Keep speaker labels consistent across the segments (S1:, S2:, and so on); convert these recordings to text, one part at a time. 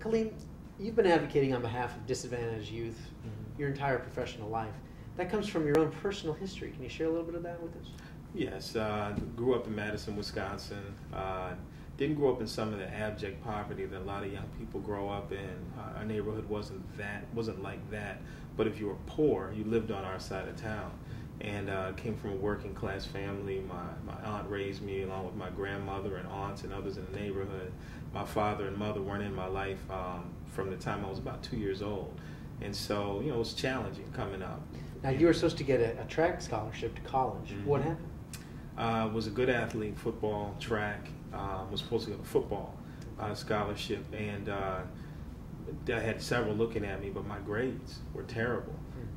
S1: Kaleem, you've been advocating on behalf of disadvantaged youth your entire professional life. That comes from your own personal history. Can you share a little bit of that with us?
S2: Yes, grew up in Madison, Wisconsin. Didn't grow up in some of the abject poverty that a lot of young people grow up in. Our neighborhood wasn't like that. But if you were poor, you lived on our side of town. And came from a working class family. My aunt raised me along with my grandmother and aunts and others in the neighborhood. My father and mother weren't in my life from the time I was about 2 years old. And so, it was challenging coming up.
S1: Now, you were supposed to get a track scholarship to college. What happened?
S2: Was a good athlete, football, track. Was supposed to get a football scholarship, and I had several looking at me, but my grades were terrible.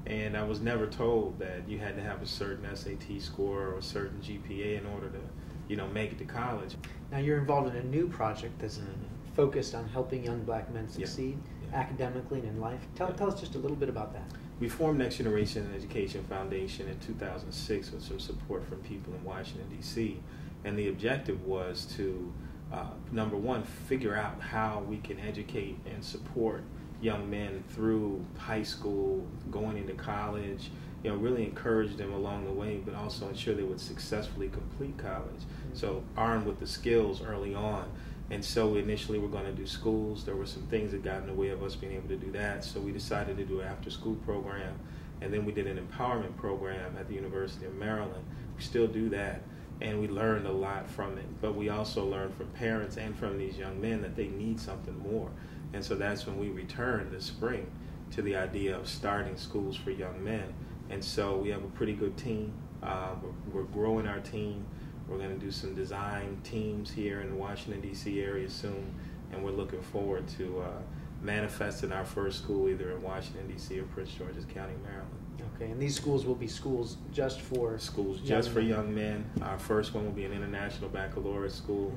S2: And I was never told that you had to have a certain SAT score or a certain GPA in order to, make it to college.
S1: Now, you're involved in a new project that's focused on helping young black men succeed academically and in life. Tell us just a little bit about that.
S2: We formed Next Generation Education Foundation in 2006 with some support from people in Washington, D.C. And the objective was to, number one, figure out how we can educate and support young men through high school, going into college, really encourage them along the way, but also ensure they would successfully complete college. So armed with the skills early on. And so initially we're going to do schools. There were some things that got in the way of us being able to do that. So we decided to do an after-school program. And then we did an empowerment program at the University of Maryland. We still do that. And we learned a lot from it. But we also learned from parents and from these young men that they need something more. And so that's when we returned this spring to the idea of starting schools for young men. And so we have a pretty good team. We're growing our team. We're going to do some design teams here in the Washington, D.C. area soon. And we're looking forward to manifesting our first school either in Washington, D.C. or Prince George's County, Maryland.
S1: Okay, and these schools will be schools just for
S2: young men. Our first one will be an international baccalaureate school.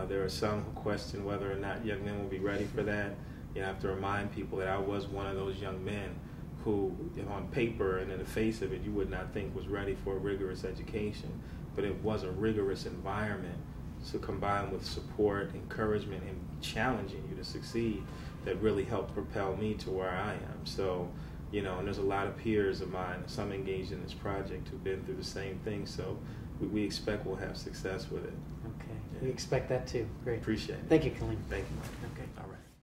S2: There are some who question whether or not young men will be ready for that. You have to remind people that I was one of those young men who, on paper and in the face of it, you would not think was ready for a rigorous education. But it was a rigorous environment, so combined with support, encouragement, and challenging you to succeed that really helped propel me to where I am. So, and there's a lot of peers of mine, some engaged in this project, who've been through the same thing. So we expect we'll have success with it.
S1: Okay, we expect that too. Great.
S2: Appreciate it.
S1: Thank you, Kaleem.
S2: Thank you.
S1: Okay.
S2: All right.